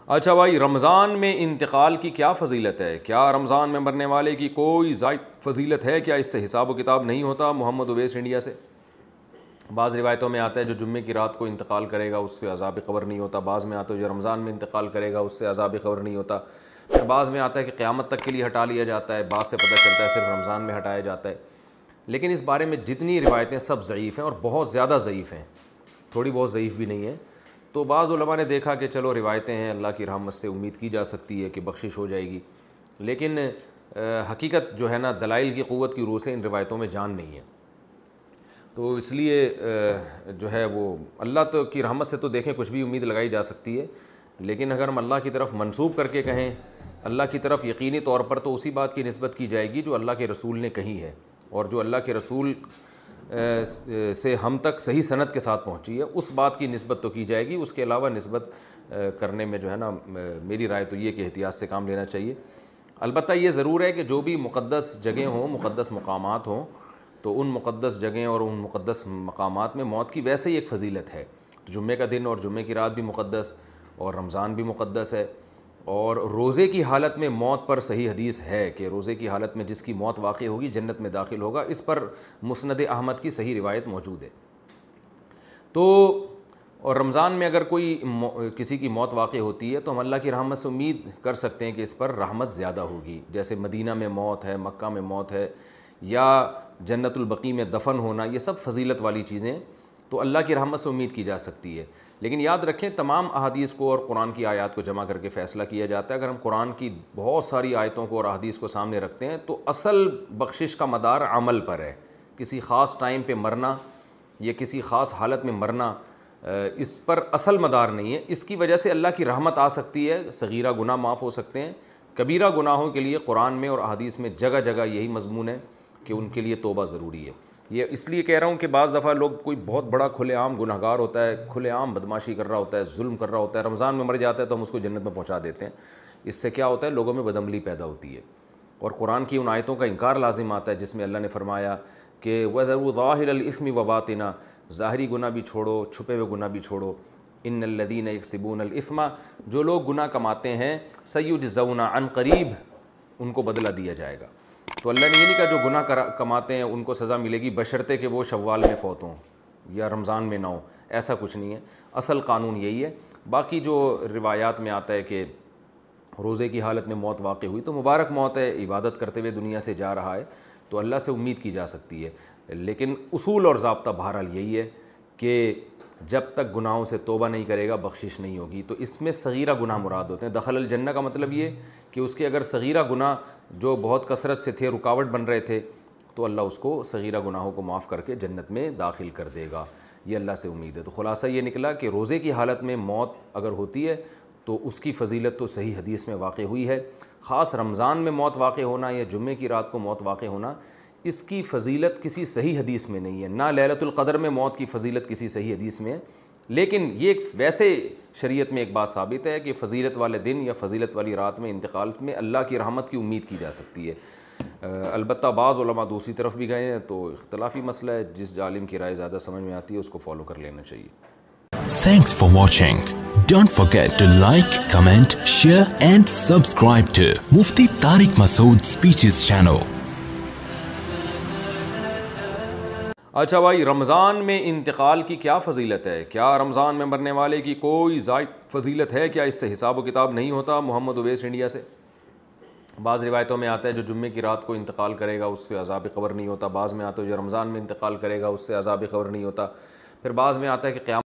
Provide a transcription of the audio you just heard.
اچھا بھائی، رمضان میں انتقال کی کیا فضیلت ہے؟ کیا رمضان میں مرنے والے کی کوئی زائد فضیلت ہے؟ کیا اس سے حساب و کتاب نہیں ہوتا؟ محمد اویس انڈیا سے۔ بعض روایتوں میں آتا ہے جو جمعے کی رات کو انتقال کرے گا اس سے عذاب قبر نہیں ہوتا، بعض میں آتا ہے جو رمضان میں انتقال کرے گا اس سے عذاب قبر نہیں ہوتا، پھر بعض میں آتا ہے کہ قیامت تک کے لیے ہٹا لیا جاتا ہے، بعض سے پتہ چلتا ہے صرف رمضان میں ہٹایا جاتا ہے۔ لیکن اس بارے میں جتنی روایتیں سب ضعیف ہیں اور بہت زیادہ ضعیف ہیں، تھوڑی بہت ضعیف بھی نہیں ہیں۔ تو بعض علماء نے دیکھا کہ چلو روایتیں ہیں، اللہ کی رحمت سے امید کی جا سکتی ہے کہ بخشش ہو جائے گی، لیکن حقیقت جو ہے نا دلائل کی قوت کی روح سے ان روایتوں میں جان نہیں ہے۔ تو اس لیے جو ہے وہ اللہ کی رحمت سے تو دیکھیں کچھ بھی امید لگائی جا سکتی ہے، لیکن اگر ہم اللہ کی طرف منسوب کر کے کہیں اللہ کی طرف، یقینی طور پر تو اسی بات کی نسبت کی جائے گی جو اللہ کے رسول نے کہی ہے، اور جو اللہ کے رسول سے ہم تک صحیح سند کے ساتھ پہنچی ہے اس بات کی نسبت تو کی جائے گی۔ اس کے علاوہ نسبت کرنے میں جو ہے نا میری رائے تو یہ کہ احتیاط سے کام لینا چاہیے۔ البتہ یہ ضرور ہے کہ جو بھی مقدس جگہیں ہوں، مقدس مقامات ہوں، تو ان مقدس جگہیں اور ان مقدس مقامات میں موت کی ویسے ہی ایک فضیلت ہے۔ تو جمعے کا دن اور جمعے کی رات بھی مقدس، اور رمضان بھی مقدس ہے، اور روزے کی حالت میں موت پر صحیح حدیث ہے کہ روزے کی حالت میں جس کی موت واقع ہوگی جنت میں داخل ہوگا، اس پر مسند احمد کی صحیح روایت موجود ہے۔ تو اور رمضان میں اگر کوئی کسی کی موت واقع ہوتی ہے تو ہم اللہ کی رحمت سے امید کر سکتے ہیں کہ اس پر رحمت زیادہ ہوگی، جیسے مدینہ میں موت ہے، مکہ میں موت ہے، یا جنت البقیع میں دفن ہونا، یہ سب فضیلت والی چیزیں تو اللہ کی رحمت سے امید کی جا سکتی ہے۔ لیکن یاد رکھیں تمام احادیث کو اور قرآن کی آیات کو جمع کر کے فیصلہ کیا جاتا ہے۔ اگر ہم قرآن کی بہت ساری آیتوں کو اور احادیث کو سامنے رکھتے ہیں تو اصل بخشش کا مدار عمل پر ہے، کسی خاص ٹائم پہ مرنا یا کسی خاص حالت میں مرنا اس پر اصل مدار نہیں ہے۔ اس کی وجہ سے اللہ کی رحمت آ سکتی ہے، صغیرہ گناہ معاف ہو سکتے ہیں، کبیرہ گناہوں کے لیے قرآن میں اور احادیث میں جگہ جگہ یہی مضمون ہے کہ ان کے لیے توبہ ضروری ہے۔ یہ اس لیے کہہ رہا ہوں کہ بعض دفعہ لوگ کوئی بہت بڑا کھلے عام گناہ گار ہوتا ہے، کھلے عام بدماشی کر رہا ہوتا ہے، ظلم کر رہا ہوتا ہے، رمضان میں مر جاتا ہے تو ہم اس کو جنت میں پہنچا دیتے ہیں۔ اس سے کیا ہوتا ہے؟ لوگوں میں بدعملی پیدا ہوتی ہے، اور قرآن کی ان آیتوں کا انکار لازم آتا ہے جس میں اللہ نے فرمایا کہ وَذَرُوا ظَاهِرَ الْإِثْمِ وَبَاطِنَا، ظاہری گناہ بھی چھوڑو، چھپے ہوئے گناہ بھی چھوڑو۔ ان الذین یکسبون الاثم، جو لوگ گناہ کماتے ہیں، سیجزون، عن قریب ان کو بدلہ دیا جائے گا۔ تو اللہ نے یہ نہیں کہا جو گناہ کماتے ہیں ان کو سزا ملے گی بشرطے کہ وہ شوال میں فوت ہوں یا رمضان میں نہ ہوں، ایسا کچھ نہیں ہے۔ اصل قانون یہی ہے۔ باقی جو روایات میں آتا ہے کہ روزے کی حالت میں موت واقع ہوئی تو مبارک موت ہے، عبادت کرتے ہوئے دنیا سے جا رہا ہے تو اللہ سے امید کی جا سکتی ہے، لیکن اصول اور ضابطہ بہرحال یہی ہے کہ جب تک گناہوں سے توبہ نہیں کرے گا بخشش نہیں ہوگی۔ تو اس میں صغیرہ گناہ مراد ہوتے ہیں۔ دخل الجنہ کا مطلب یہ کہ اس کے اگر صغیرہ گناہ جو بہت کثرت سے تھے، رکاوٹ بن رہے تھے، تو اللہ اس کو صغیرہ گناہوں کو معاف کر کے جنت میں داخل کر دے گا، یہ اللہ سے امید ہے۔ تو خلاصہ یہ نکلا کہ روزے کی حالت میں موت اگر ہوتی ہے تو اس کی فضیلت تو صحیح حدیث میں واقع ہوئی ہے۔ خاص رمضان میں موت واقع ہونا یا جمعے کی رات کو موت واقع ہونا، اس کی فضیلت کسی صحیح حدیث میں نہیں ہے، نہ لیلۃ القدر میں موت کی فضیلت کسی صحیح حدیث میں ہے۔ لیکن یہ ویسے شریعت میں ایک بات ثابت ہے کہ فضیلت والے دن یا فضیلت والی رات میں انتقال میں اللہ کی رحمت کی امید کی جا سکتی ہے۔ البتہ بعض علماء دوسری طرف بھی گئے ہیں تو اختلافی مسئلہ ہے، جس عالم کی رائے زیادہ سمجھ میں آتی ہے اس کو فالو کر لینا چاہیے۔ Thanks for watching. Don't forget to like, comment, share and subscribe to Mufti Tariq Masood Speeches channel. اچھا بھائی، رمضان میں انتقال کی کیا فضیلت ہے؟ کیا رمضان میں مرنے والے کی کوئی زائد فضیلت ہے؟ کیا اس سے حساب و کتاب نہیں ہوتا؟ محمد اویس انڈیا سے۔ بعض روایتوں میں آتا ہے جو جمعے کی رات کو انتقال کرے گا اس سے عذاب قبر نہیں ہوتا، بعض میں آتا ہے جو رمضان میں انتقال کرے گا اس سے عذاب قبر نہیں ہوتا، پھر بعض میں آتا ہے کہ قیامت